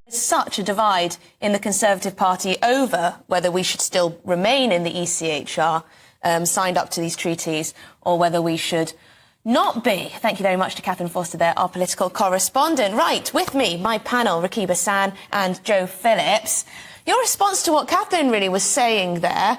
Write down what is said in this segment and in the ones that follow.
Such a divide in the Conservative Party over whether we should still remain in the ECHR, signed up to these treaties, or whether we should not be. Thank you very much to Catherine Foster there, our political correspondent. Right, with me, my panel, Rakiba San and Joe Phillips. Your response to what Catherine really was saying there,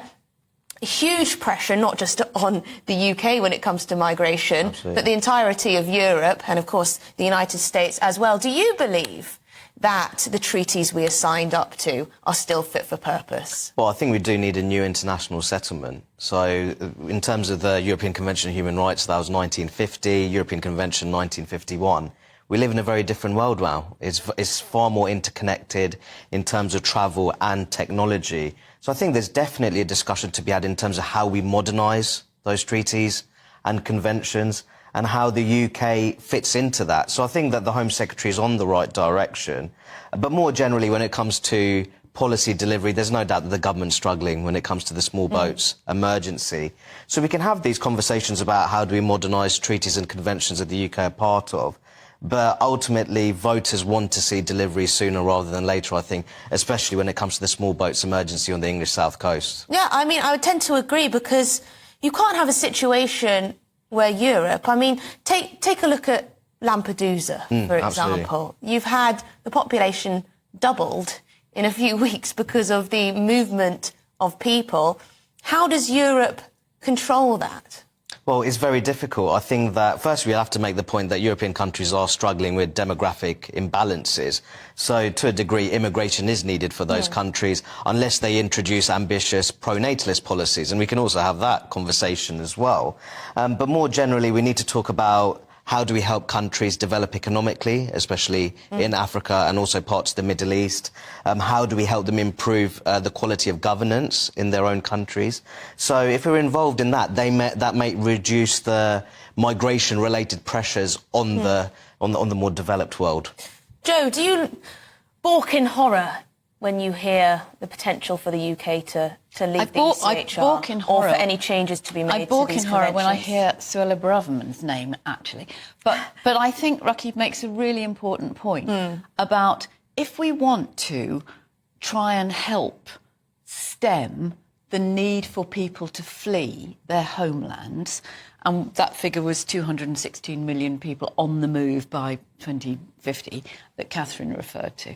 huge pressure, not just on the UK when it comes to migration, Absolutely. but the entirety of Europe and, of course, the United States as well. Do you believe that the treaties we are signed up to are still fit for purpose? Well, I think we do need a new international settlement. So, in terms of the European Convention on Human Rights, that was 1950, European Convention 1951. We live in a very different world now. It's far more interconnected in terms of travel and technology. So I think there's definitely a discussion to be had in terms of how we modernise those treaties and conventions and how the UK fits into that. So I think that the Home Secretary is on the right direction. But more generally, when it comes to policy delivery, there's no doubt that the government's struggling when it comes to the small boats emergency. So we can have these conversations about how do we modernise treaties and conventions that the UK are part of. But ultimately, voters want to see delivery sooner rather than later, I think, especially when it comes to the small boats emergency on the English South Coast. Yeah, I mean, I would tend to agree, because you can't have a situation where Europe... I mean, take a look at Lampedusa, for example. Absolutely. You've had the population doubled in a few weeks because of the movement of people. How does Europe control that? Well, it's very difficult. I think that, first, we have to make the point that European countries are struggling with demographic imbalances. So, to a degree, immigration is needed for those countries, unless they introduce ambitious pro-natalist policies. And we can also have that conversation as well. But more generally, we need to talk about how do we help countries develop economically, especially in Africa and also parts of the Middle East? How do we help them improve the quality of governance in their own countries? So if we're involved in that, that may reduce the migration-related pressures on the more developed world. Joe, do you balk in horror when you hear the potential for the UK to leave the ECHR, I balk in horror, or for any changes to be made to these I balk in horror when I conventions? hear Suella Braverman's name, actually. But I think Rakib makes a really important point about, if we want to try and help stem the need for people to flee their homelands, and that figure was 216 million people on the move by 2050 that Catherine referred to.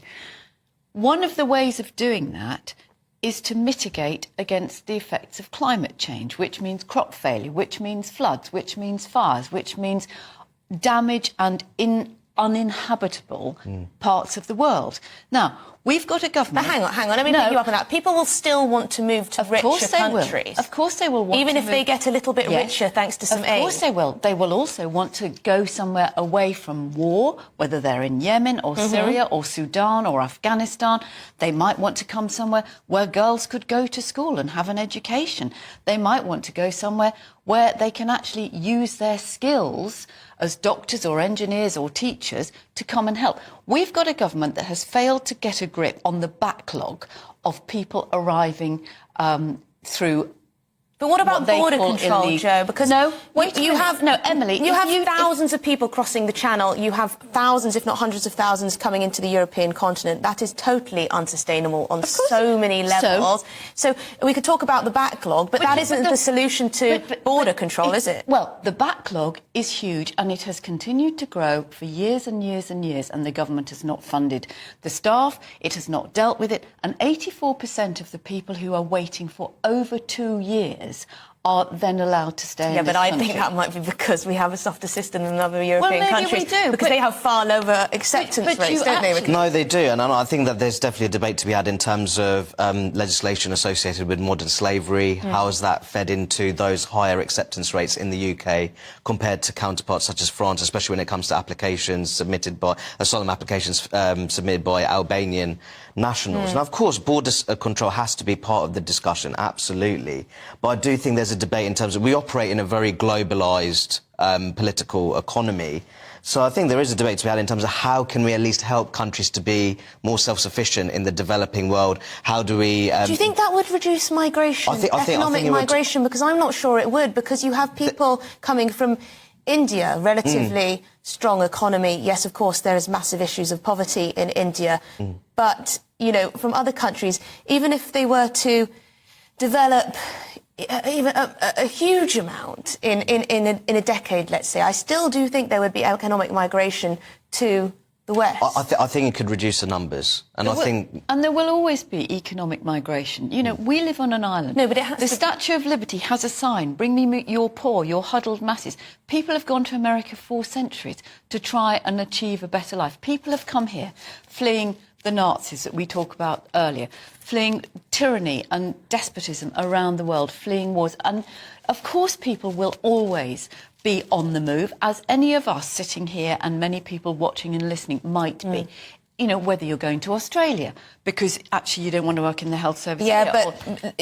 One of the ways of doing that is to mitigate against the effects of climate change, which means crop failure, which means floods, which means fires, which means damage and uninhabitable parts of the world. Now, we've got a government... But hang on, let me pick you up on that. People will still want to move to richer countries. Of course they will want Even to if move... they get a little bit richer thanks to some aid. Of course they will. They will also want to go somewhere away from war, whether they're in Yemen or Syria or Sudan or Afghanistan. They might want to come somewhere where girls could go to school and have an education. They might want to go somewhere where they can actually use their skills as doctors or engineers or teachers to come and help. We've got a government that has failed to get a grip on the backlog of people arriving through... But what about border control, Joe? Because you have thousands of people crossing the Channel. You have thousands, if not hundreds of thousands, coming into the European continent. That is totally unsustainable on so many levels. So we could talk about the backlog, but that isn't the solution to border control, is it? Well, the backlog is huge, and it has continued to grow for years and years and years, and the government has not funded the staff, it has not dealt with it, and 84% of the people who are waiting for over 2 years are then allowed to stay in this country. Yeah, but I think that might be because we have a softer system than other European countries. We do. Because they have far lower acceptance rates, don't they? No, they do, and I think that there's definitely a debate to be had in terms of legislation associated with modern slavery. How has that fed into those higher acceptance rates in the UK compared to counterparts such as France, especially when it comes to applications submitted by asylum applications submitted by Albanian nationals. Now, of course, border control has to be part of the discussion, absolutely. But I do think there's a debate in terms of we operate in a very globalised political economy. So I think there is a debate to be had in terms of how can we at least help countries to be more self-sufficient in the developing world? How do we... do you think that would reduce migration, economic migration? Because I'm not sure it would, because you have people coming from India, relatively strong economy. Yes, of course, there is massive issues of poverty in India. But, you know, from other countries, even if they were to develop even a huge amount in a decade, let's say, I still do think there would be economic migration to the West. I think it could reduce the numbers, and and there will always be economic migration. You know, we live on an island. No, but it has the Statue of Liberty has a sign: "Bring me your poor, your huddled masses." People have gone to America for centuries to try and achieve a better life. People have come here fleeing the Nazis that we talked about earlier, fleeing tyranny and despotism around the world, fleeing wars. And of course people will always be on the move, as any of us sitting here and many people watching and listening might be. You know, whether you're going to Australia because actually you don't want to work in the health service. Yeah,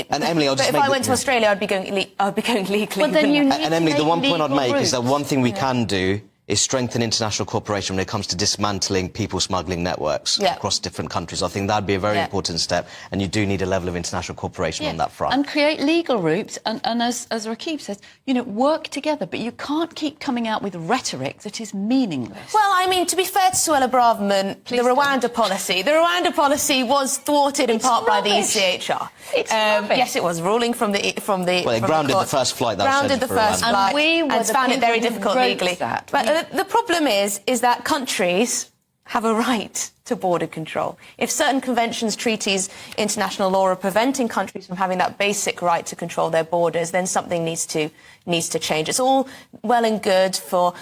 and Emily, I'll just if I went to Australia, I'd be going legally. Well, then you need and Emily, the one point I'd make is that one thing we can do is strengthen international cooperation when it comes to dismantling people smuggling networks across different countries. I think that'd be a very important step, and you do need a level of international cooperation on that front. And create legal routes, and as Rakib says, you know, work together, but you can't keep coming out with rhetoric that is meaningless. Well, I mean, to be fair to Suella Braverman, the Rwanda policy was thwarted in part by the ECHR. It's yes, it was ruling from the Well, it grounded the first flight that was grounded the first Rwanda. flight, and we were and the found it people very who difficult wrote legally. that. But the problem is that countries have a right to border control. If certain conventions, treaties, international law are preventing countries from having that basic right to control their borders, then something needs to change. It's all well and good for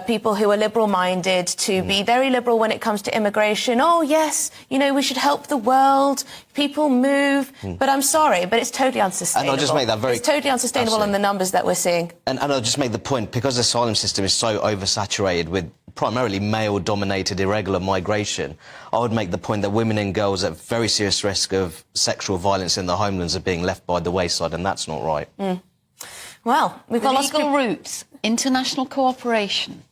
people who are liberal-minded to be very liberal when it comes to immigration. Oh, yes, you know, we should help the world. People move. But I'm sorry, but it's totally unsustainable. And I'll just make that very... It's totally unsustainable in the numbers that we're seeing. And I'll just make the point, because the asylum system is so oversaturated with primarily male-dominated irregular migration, I would make the point that women and girls at very serious risk of sexual violence in the homelands are being left by the wayside, and that's not right. Well, we've got lots of legal routes, international cooperation.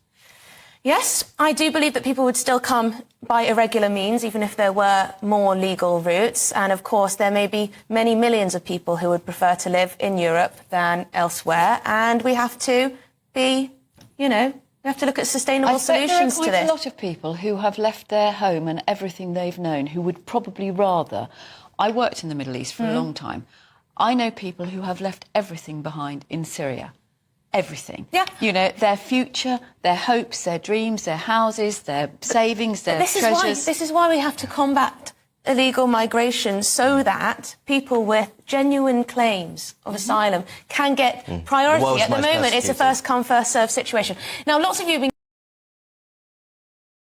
Yes, I do believe that people would still come by irregular means, even if there were more legal routes. And, of course, there may be many millions of people who would prefer to live in Europe than elsewhere. And we have to be, you know, we have to look at sustainable solutions to this. There are quite a lot of people who have left their home and everything they've known who would probably rather... I worked in the Middle East for a long time. I know people who have left everything behind in Syria. Everything. Yeah. You know, their future, their hopes, their dreams, their houses, their savings, their treasures. This is why we have to combat illegal migration, so that people with genuine claims of asylum can get priority. At the moment, it's a first-come, first-served situation. Now, lots of you have been